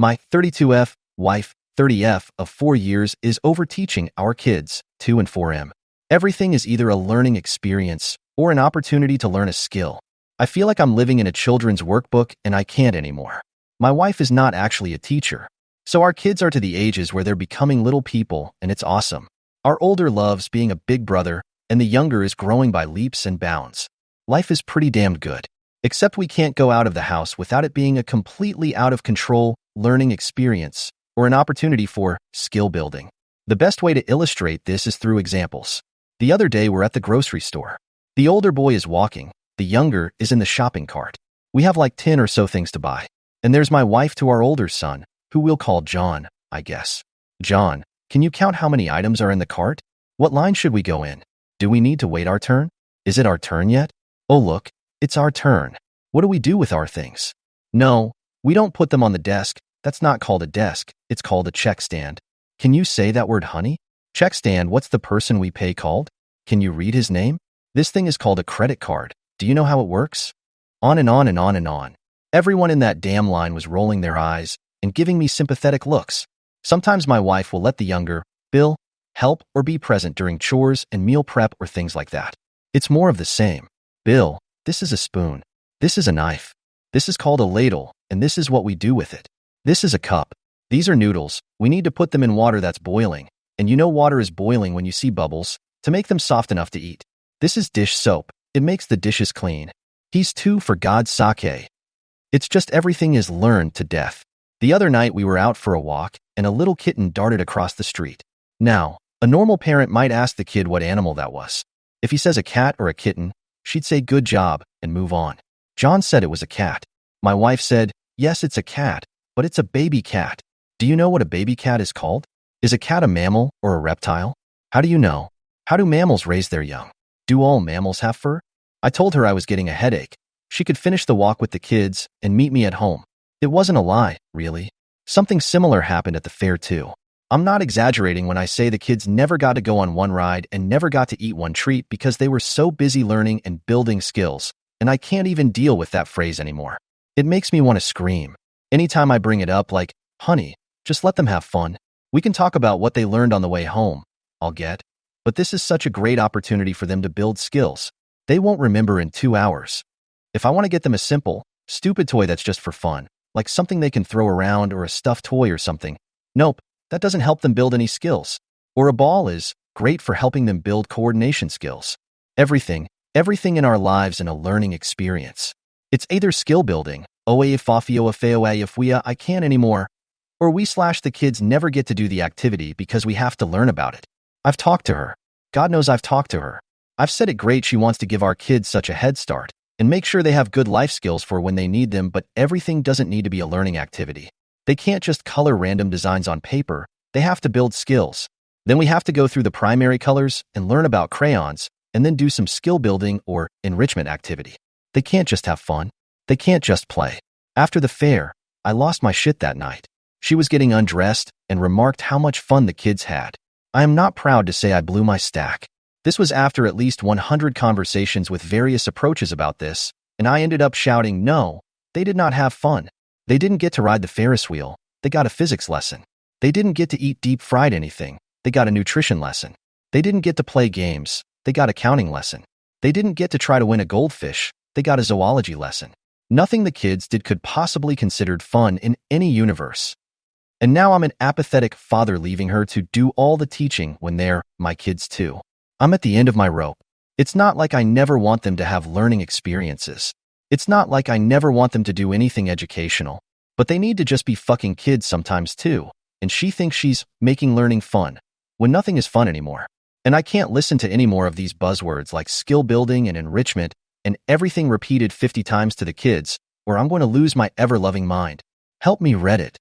My 32F wife, 30F of 4 years, is overteaching our kids, 2 and 4M. Everything is either a learning experience or an opportunity to learn a skill. I feel like I'm living in a children's workbook and I can't anymore. My wife is not actually a teacher, so our kids are to the ages where they're becoming little people, and it's awesome. Our older loves being a big brother, and the younger is growing by leaps and bounds. Life is pretty damned good. Except we can't go out of the house without it being a completely out of control learning experience or an opportunity for skill building. The best way to illustrate this is through examples. The other day we're at the grocery store. The older boy is walking, the younger is in the shopping cart. We have like 10 or so things to buy. And there's my wife to our older son, who we'll call John, I guess. John, can you count how many items are in the cart? What line should we go in? Do we need to wait our turn? Is it our turn yet? Oh look, it's our turn. What do we do with our things? No, we don't put them on the desk. That's not called a desk. It's called a check stand. Can you say that word, honey? Check stand, what's the person we pay called? Can you read his name? This thing is called a credit card. Do you know how it works? On and on and on and on. Everyone in that damn line was rolling their eyes and giving me sympathetic looks. Sometimes my wife will let the younger, Bill, help or be present during chores and meal prep or things like that. It's more of the same. Bill, this is a spoon. This is a knife. This is called a ladle, and this is what we do with it. This is a cup. These are noodles. We need to put them in water that's boiling. And you know water is boiling when you see bubbles, to make them soft enough to eat. This is dish soap. It makes the dishes clean. He's 2 for God's sake. It's just everything is learned to death. The other night we were out for a walk, and a little kitten darted across the street. Now, a normal parent might ask the kid what animal that was. If he says a cat or a kitten, she'd say good job and move on. John said it was a cat. My wife said, yes, it's a cat, but it's a baby cat. Do you know what a baby cat is called? Is a cat a mammal or a reptile? How do you know? How do mammals raise their young? Do all mammals have fur? I told her I was getting a headache. She could finish the walk with the kids and meet me at home. It wasn't a lie, really. Something similar happened at the fair too. I'm not exaggerating when I say the kids never got to go on one ride and never got to eat one treat because they were so busy learning and building skills, and I can't even deal with that phrase anymore. It makes me want to scream. Anytime I bring it up, like, honey, just let them have fun. We can talk about what they learned on the way home. I'll get. But this is such a great opportunity for them to build skills. They won't remember in 2 hours. If I want to get them a simple, stupid toy that's just for fun, like something they can throw around or a stuffed toy or something, nope, that doesn't help them build any skills. Or a ball is great for helping them build coordination skills. Everything in our lives is a learning experience. It's either skill building, I can't anymore, or the kids never get to do the activity because we have to learn about it. I've talked to her. God knows I've talked to her. I've said it great she wants to give our kids such a head start and make sure they have good life skills for when they need them, but everything doesn't need to be a learning activity. They can't just color random designs on paper. They have to build skills. Then we have to go through the primary colors and learn about crayons and then do some skill building or enrichment activity. They can't just have fun. They can't just play. After the fair, I lost my shit that night. She was getting undressed and remarked how much fun the kids had. I am not proud to say I blew my stack. This was after at least 100 conversations with various approaches about this, and I ended up shouting, no, they did not have fun. They didn't get to ride the Ferris wheel. They got a physics lesson. They didn't get to eat deep-fried anything. They got a nutrition lesson. They didn't get to play games. They got a counting lesson. They didn't get to try to win a goldfish. They got a zoology lesson. Nothing the kids did could possibly considered fun in any universe. And now I'm an apathetic father leaving her to do all the teaching when they're my kids too. I'm at the end of my rope. It's not like I never want them to have learning experiences. It's not like I never want them to do anything educational. But they need to just be fucking kids sometimes too. And she thinks she's making learning fun when nothing is fun anymore. And I can't listen to any more of these buzzwords like skill building and enrichment and everything repeated 50 times to the kids, or I'm going to lose my ever-loving mind. Help me, Reddit.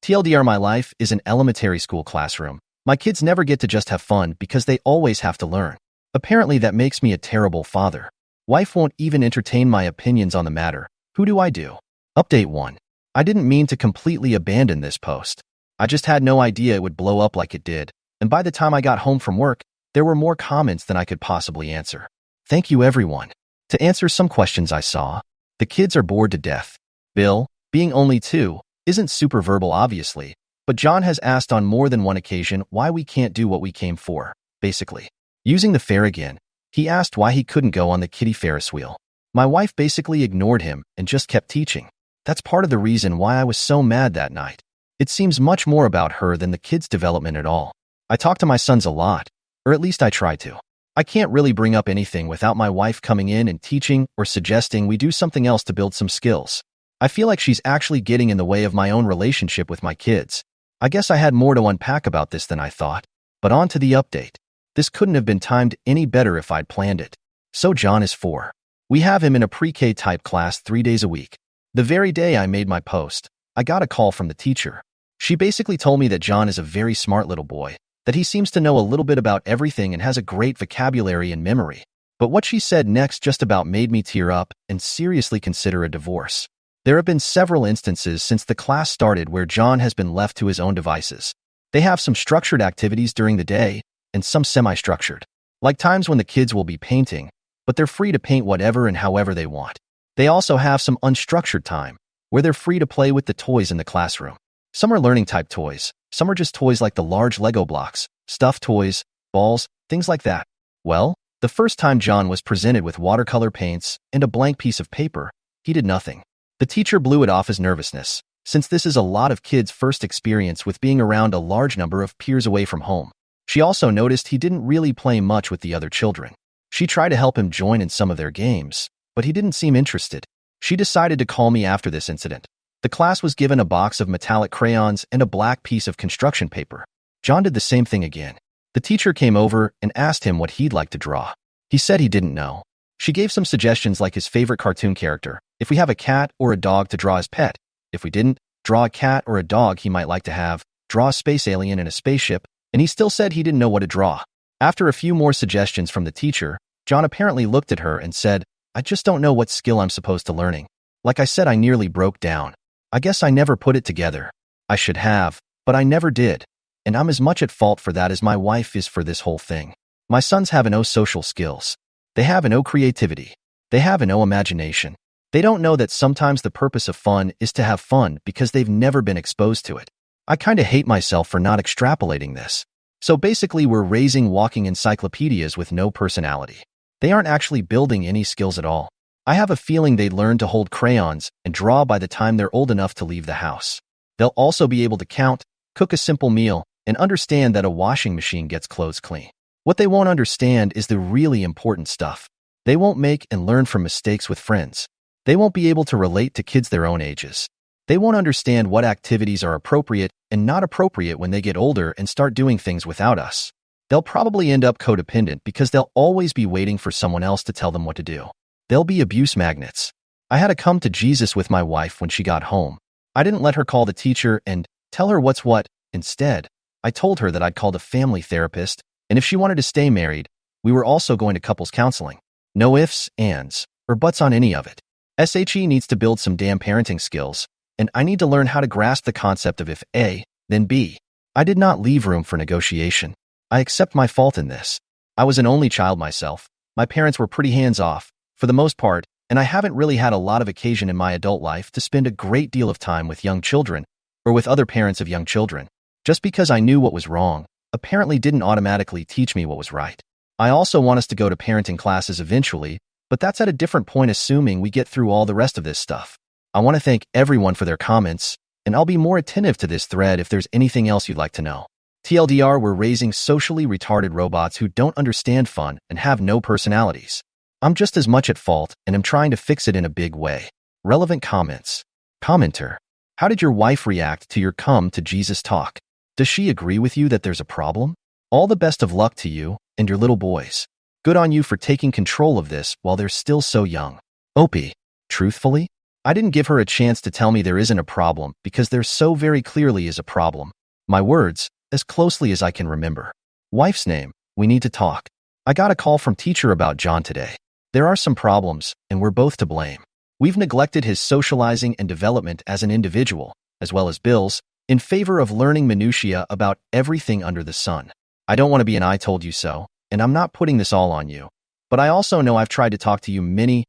TLDR, my life is an elementary school classroom. My kids never get to just have fun because they always have to learn. Apparently that makes me a terrible father. Wife won't even entertain my opinions on the matter. Who do I do? Update 1. I didn't mean to completely abandon this post. I just had no idea it would blow up like it did, and by the time I got home from work, there were more comments than I could possibly answer. Thank you, everyone. To answer some questions I saw, the kids are bored to death. Bill, being only 2, Isn't super verbal, obviously, but John has asked on more than one occasion why we can't do what we came for, basically. Using the fair again, he asked why he couldn't go on the kiddie Ferris wheel. My wife basically ignored him and just kept teaching. That's part of the reason why I was so mad that night. It seems much more about her than the kids' development at all. I talk to my sons a lot, or at least I try to. I can't really bring up anything without my wife coming in and teaching or suggesting we do something else to build some skills. I feel like she's actually getting in the way of my own relationship with my kids. I guess I had more to unpack about this than I thought. But on to the update. This couldn't have been timed any better if I'd planned it. So John is 4. We have him in a pre-K type class 3 days a week. The very day I made my post, I got a call from the teacher. She basically told me that John is a very smart little boy, that he seems to know a little bit about everything and has a great vocabulary and memory. But what she said next just about made me tear up and seriously consider a divorce. There have been several instances since the class started where John has been left to his own devices. They have some structured activities during the day and some semi-structured, like times when the kids will be painting, but they're free to paint whatever and however they want. They also have some unstructured time, where they're free to play with the toys in the classroom. Some are learning-type toys, some are just toys like the large Lego blocks, stuffed toys, balls, things like that. Well, the first time John was presented with watercolor paints and a blank piece of paper, he did nothing. The teacher blew it off as nervousness, since this is a lot of kids' first experience with being around a large number of peers away from home. She also noticed he didn't really play much with the other children. She tried to help him join in some of their games, but he didn't seem interested. She decided to call me after this incident. The class was given a box of metallic crayons and a black piece of construction paper. John did the same thing again. The teacher came over and asked him what he'd like to draw. He said he didn't know. She gave some suggestions like his favorite cartoon character, if we have a cat or a dog to draw as pet. If we didn't, draw a cat or a dog he might like to have, draw a space alien in a spaceship, and he still said he didn't know what to draw. After a few more suggestions from the teacher, John apparently looked at her and said, "I just don't know what skill I'm supposed to learning." Like I said, I nearly broke down. I guess I never put it together. I should have, but I never did. And I'm as much at fault for that as my wife is for this whole thing. My sons have no social skills. They have no creativity. They have no imagination. They don't know that sometimes the purpose of fun is to have fun because they've never been exposed to it. I kinda hate myself for not extrapolating this. So basically, we're raising walking encyclopedias with no personality. They aren't actually building any skills at all. I have a feeling they'd learn to hold crayons and draw by the time they're old enough to leave the house. They'll also be able to count, cook a simple meal, and understand that a washing machine gets clothes clean. What they won't understand is the really important stuff. They won't make and learn from mistakes with friends. They won't be able to relate to kids their own ages. They won't understand what activities are appropriate and not appropriate when they get older and start doing things without us. They'll probably end up codependent because they'll always be waiting for someone else to tell them what to do. They'll be abuse magnets. I had to come to Jesus with my wife when she got home. I didn't let her call the teacher and tell her what's what. Instead, I told her that I'd called a family therapist, and if she wanted to stay married, we were also going to couples counseling. No ifs, ands, or buts on any of it. SHE needs to build some damn parenting skills, and I need to learn how to grasp the concept of if A, then B. I did not leave room for negotiation. I accept my fault in this. I was an only child myself. My parents were pretty hands-off, for the most part, and I haven't really had a lot of occasion in my adult life to spend a great deal of time with young children, or with other parents of young children. Just because I knew what was wrong, apparently didn't automatically teach me what was right. I also want us to go to parenting classes eventually, but that's at a different point assuming we get through all the rest of this stuff. I want to thank everyone for their comments, and I'll be more attentive to this thread if there's anything else you'd like to know. TLDR, we're raising socially retarded robots who don't understand fun and have no personalities. I'm just as much at fault and am trying to fix it in a big way. Relevant comments. Commenter. How did your wife react to your come to Jesus talk? Does she agree with you that there's a problem? All the best of luck to you and your little boys. Good on you for taking control of this while they're still so young. Opie. Truthfully, I didn't give her a chance to tell me there isn't a problem because there so very clearly is a problem. My words, as closely as I can remember. Wife's name, we need to talk. I got a call from teacher about John today. There are some problems, and we're both to blame. We've neglected his socializing and development as an individual, as well as Bill's, in favor of learning minutiae about everything under the sun. I don't want to be an I told you so, and I'm not putting this all on you. But I also know I've tried to talk to you many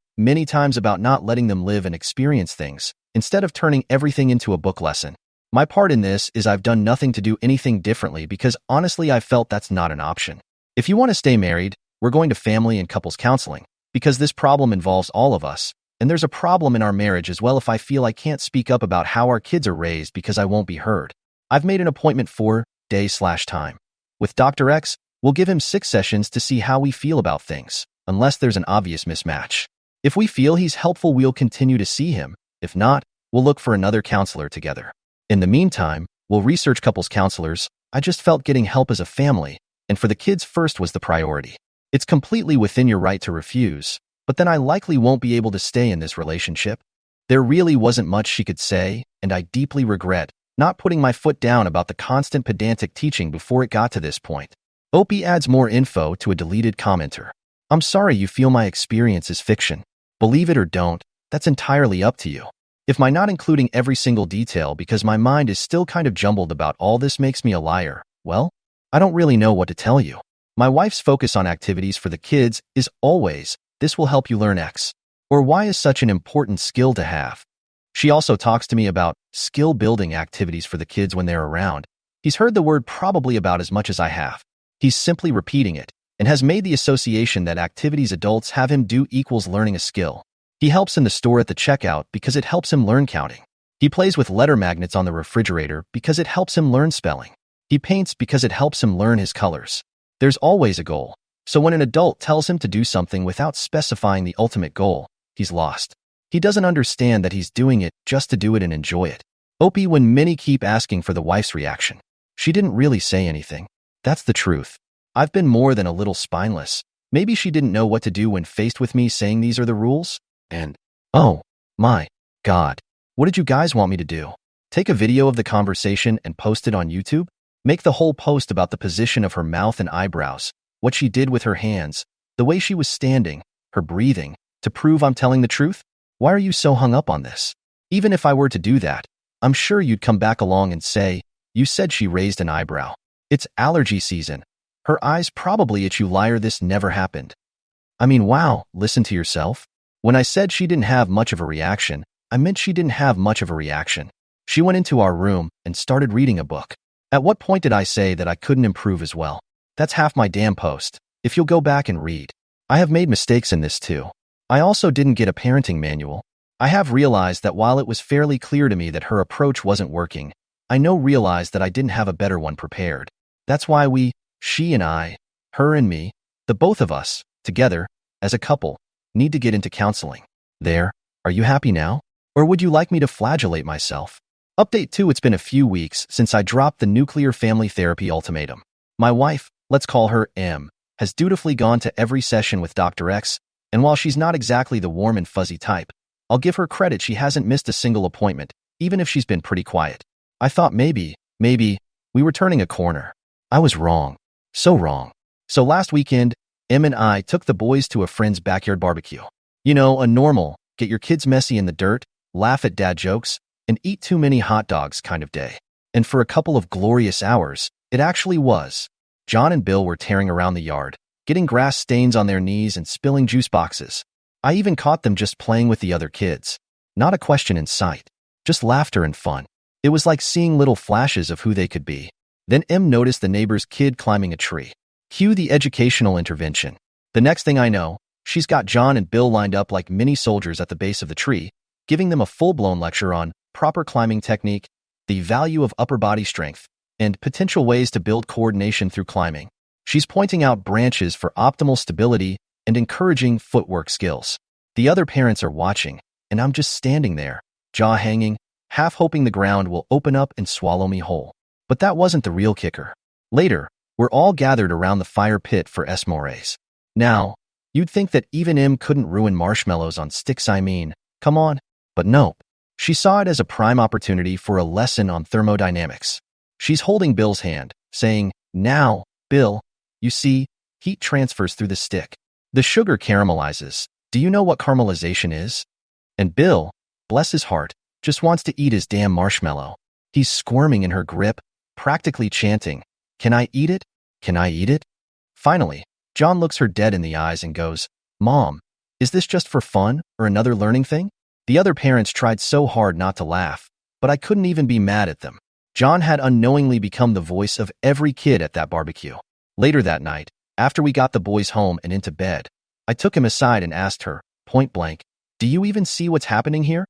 times about not letting them live and experience things, instead of turning everything into a book lesson. My part in this is I've done nothing to do anything differently because honestly I felt that's not an option. If you want to stay married, we're going to family and couples counseling, because this problem involves all of us, and there's a problem in our marriage as well if I feel I can't speak up about how our kids are raised because I won't be heard. I've made an appointment for day/time. With Dr. X, we'll give him 6 sessions to see how we feel about things, unless there's an obvious mismatch. If we feel he's helpful, we'll continue to see him. If not, we'll look for another counselor together. In the meantime, we'll research couples counselors. I just felt getting help as a family, and for the kids first was the priority. It's completely within your right to refuse, but then I likely won't be able to stay in this relationship. There really wasn't much she could say, and I deeply regret not putting my foot down about the constant pedantic teaching before it got to this point. Opie adds more info to a deleted commenter. I'm sorry you feel my experience is fiction. Believe it or don't, that's entirely up to you. If my not including every single detail because my mind is still kind of jumbled about all this makes me a liar, well, I don't really know what to tell you. My wife's focus on activities for the kids is always, this will help you learn X, or Y is such an important skill to have. She also talks to me about skill-building activities for the kids when they're around. He's heard the word probably about as much as I have. He's simply repeating it, and has made the association that activities adults have him do equals learning a skill. He helps in the store at the checkout because it helps him learn counting. He plays with letter magnets on the refrigerator because it helps him learn spelling. He paints because it helps him learn his colors. There's always a goal, so when an adult tells him to do something without specifying the ultimate goal, he's lost. He doesn't understand that he's doing it just to do it and enjoy it. Opie, when many keep asking for the wife's reaction, she didn't really say anything. That's the truth. I've been more than a little spineless. Maybe she didn't know what to do when faced with me saying these are the rules. And, oh, my God, what did you guys want me to do? Take a video of the conversation and post it on YouTube? Make the whole post about the position of her mouth and eyebrows, what she did with her hands, the way she was standing, her breathing, to prove I'm telling the truth? Why are you so hung up on this? Even if I were to do that, I'm sure you'd come back along and say, you said she raised an eyebrow. It's allergy season. Her eyes probably itch, you liar, this never happened. I mean, wow, listen to yourself. When I said she didn't have much of a reaction, I meant she didn't have much of a reaction. She went into our room and started reading a book. At what point did I say that I couldn't improve as well? That's half my damn post. If you'll go back and read. I have made mistakes in this too. I also didn't get a parenting manual. I have realized that while it was fairly clear to me that her approach wasn't working, I realized that I didn't have a better one prepared. That's why she and I, her and me, the both of us, together, as a couple, need to get into counseling. There, are you happy now? Or would you like me to flagellate myself? Update 2. It's been a few weeks since I dropped the nuclear family therapy ultimatum. My wife, let's call her M, has dutifully gone to every session with Dr. X, and while she's not exactly the warm and fuzzy type, I'll give her credit, she hasn't missed a single appointment, even if she's been pretty quiet. I thought maybe, we were turning a corner. I was wrong. So wrong. So last weekend, Em and I took the boys to a friend's backyard barbecue. You know, a normal, get your kids messy in the dirt, laugh at dad jokes, and eat too many hot dogs kind of day. And for a couple of glorious hours, it actually was. John and Bill were tearing around the yard, getting grass stains on their knees and spilling juice boxes. I even caught them just playing with the other kids. Not a question in sight. Just laughter and fun. It was like seeing little flashes of who they could be. Then Em noticed the neighbor's kid climbing a tree. Cue the educational intervention. The next thing I know, she's got John and Bill lined up like mini soldiers at the base of the tree, giving them a full-blown lecture on proper climbing technique, the value of upper body strength, and potential ways to build coordination through climbing. She's pointing out branches for optimal stability and encouraging footwork skills. The other parents are watching, and I'm just standing there, jaw hanging, half hoping the ground will open up and swallow me whole. But that wasn't the real kicker. Later, we're all gathered around the fire pit for s'mores. Now, you'd think that even Em couldn't ruin marshmallows on sticks, come on. But nope. She saw it as a prime opportunity for a lesson on thermodynamics. She's holding Bill's hand, saying, "Now, Bill, you see, heat transfers through the stick. The sugar caramelizes. Do you know what caramelization is?" And Bill, bless his heart, just wants to eat his damn marshmallow. He's squirming in her grip, practically chanting, "Can I eat it? Can I eat it?" Finally, John looks her dead in the eyes and goes, "Mom, is this just for fun or another learning thing?" The other parents tried so hard not to laugh, but I couldn't even be mad at them. John had unknowingly become the voice of every kid at that barbecue. Later that night, after we got the boys home and into bed, I took him aside and asked her, point blank, "Do you even see what's happening here?"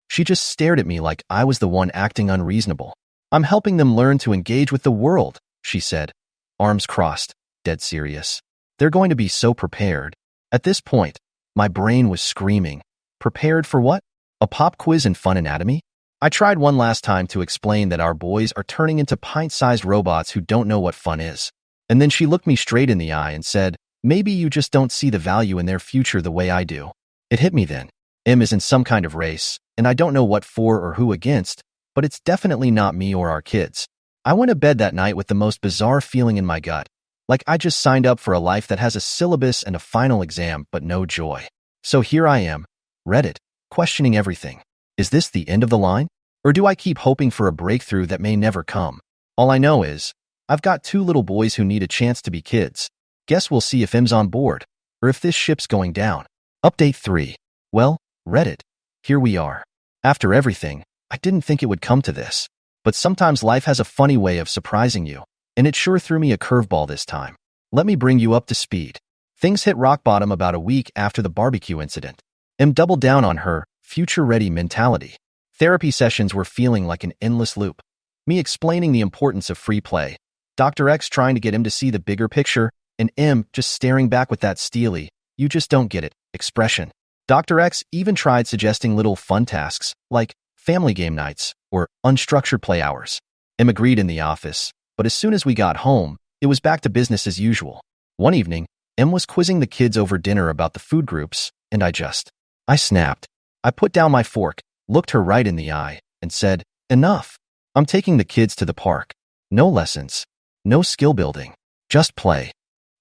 She just stared at me like I was the one acting unreasonable. "I'm helping them learn to engage with the world," she said, arms crossed, dead serious. "They're going to be so prepared." At this point, my brain was screaming. Prepared for what? A pop quiz in fun anatomy? I tried one last time to explain that our boys are turning into pint-sized robots who don't know what fun is. And then she looked me straight in the eye and said, "Maybe you just don't see the value in their future the way I do." It hit me then. Em is in some kind of race, and I don't know what for or who against, but it's definitely not me or our kids. I went to bed that night with the most bizarre feeling in my gut, like I just signed up for a life that has a syllabus and a final exam, but no joy. So here I am, Reddit, questioning everything. Is this the end of the line? Or do I keep hoping for a breakthrough that may never come? All I know is, I've got 2 little boys who need a chance to be kids. Guess we'll see if Em's on board, or if this ship's going down. Update 3. Well, Reddit, here we are. After everything, I didn't think it would come to this. But sometimes life has a funny way of surprising you, and it sure threw me a curveball this time. Let me bring you up to speed. Things hit rock bottom about a week after the barbecue incident. Em doubled down on her future-ready mentality. Therapy sessions were feeling like an endless loop. Me explaining the importance of free play, Dr. X trying to get him to see the bigger picture, and Em just staring back with that steely, "you just don't get it" expression. Dr. X even tried suggesting little fun tasks, like family game nights or unstructured play hours. Em agreed in the office, but as soon as we got home, it was back to business as usual. One evening, Em was quizzing the kids over dinner about the food groups, and I snapped. I put down my fork, looked her right in the eye, and said, "Enough. I'm taking the kids to the park. No lessons. No skill building. Just play."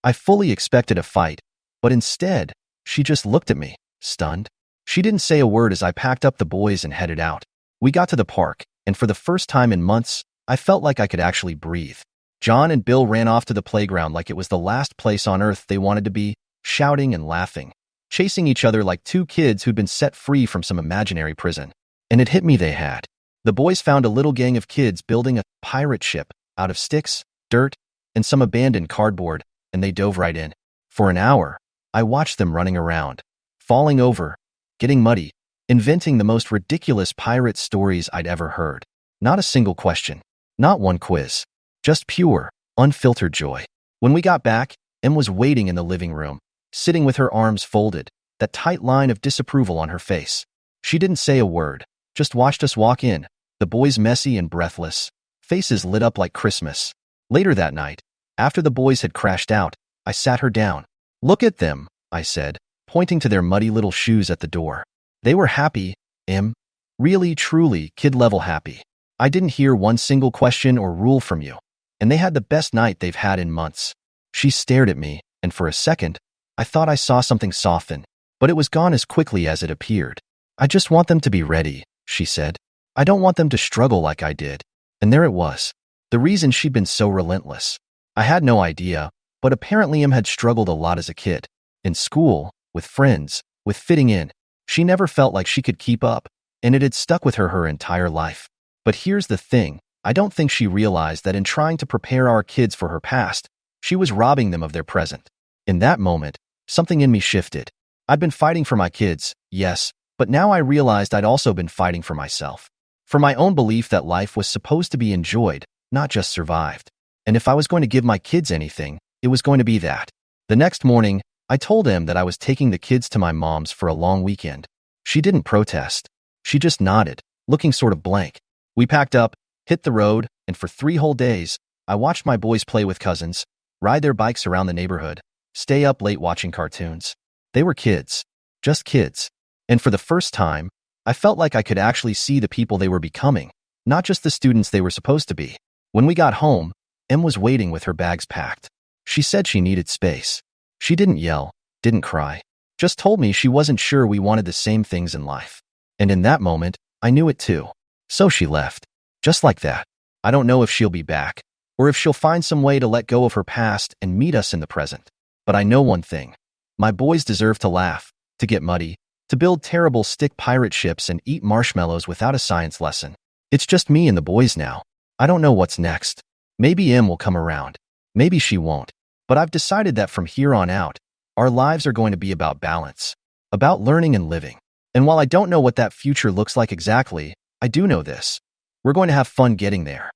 I fully expected a fight, but instead, she just looked at me, stunned. She didn't say a word as I packed up the boys and headed out. We got to the park, and for the first time in months, I felt like I could actually breathe. John and Bill ran off to the playground like it was the last place on earth they wanted to be, shouting and laughing, chasing each other like 2 kids who'd been set free from some imaginary prison. And it hit me they had. The boys found a little gang of kids building a pirate ship out of sticks, dirt, and some abandoned cardboard, and they dove right in. For an hour, I watched them running around, falling over, getting muddy, inventing the most ridiculous pirate stories I'd ever heard. Not a single question, not one quiz, just pure, unfiltered joy. When we got back, Em was waiting in the living room, sitting with her arms folded, that tight line of disapproval on her face. She didn't say a word, just watched us walk in, the boys messy and breathless, faces lit up like Christmas. Later that night, after the boys had crashed out, I sat her down. "Look at them," I said, pointing to their muddy little shoes at the door. "They were happy, Em. Really, truly, kid-level happy. I didn't hear one single question or rule from you. And they had the best night they've had in months." She stared at me, and for a second, I thought I saw something soften, but it was gone as quickly as it appeared. "I just want them to be ready," she said. "I don't want them to struggle like I did." And there it was, the reason she'd been so relentless. I had no idea, but apparently Em had struggled a lot as a kid. In school, with friends, with fitting in. She never felt like she could keep up, and it had stuck with her entire life. But here's the thing, I don't think she realized that in trying to prepare our kids for her past, she was robbing them of their present. In that moment, something in me shifted. I'd been fighting for my kids, yes, but now I realized I'd also been fighting for myself. For my own belief that life was supposed to be enjoyed, not just survived. And if I was going to give my kids anything, it was going to be that. The next morning, I told Em that I was taking the kids to my mom's for a long weekend. She didn't protest. She just nodded, looking sort of blank. We packed up, hit the road, and for 3 whole days, I watched my boys play with cousins, ride their bikes around the neighborhood, stay up late watching cartoons. They were kids, just kids. And for the first time, I felt like I could actually see the people they were becoming, not just the students they were supposed to be. When we got home, Em was waiting with her bags packed. She said she needed space. She didn't yell, didn't cry, just told me she wasn't sure we wanted the same things in life. And in that moment, I knew it too. So she left. Just like that. I don't know if she'll be back, or if she'll find some way to let go of her past and meet us in the present. But I know one thing. My boys deserve to laugh, to get muddy, to build terrible stick pirate ships and eat marshmallows without a science lesson. It's just me and the boys now. I don't know what's next. Maybe Em will come around. Maybe she won't. But I've decided that from here on out, our lives are going to be about balance, about learning and living. And while I don't know what that future looks like exactly, I do know this. We're going to have fun getting there.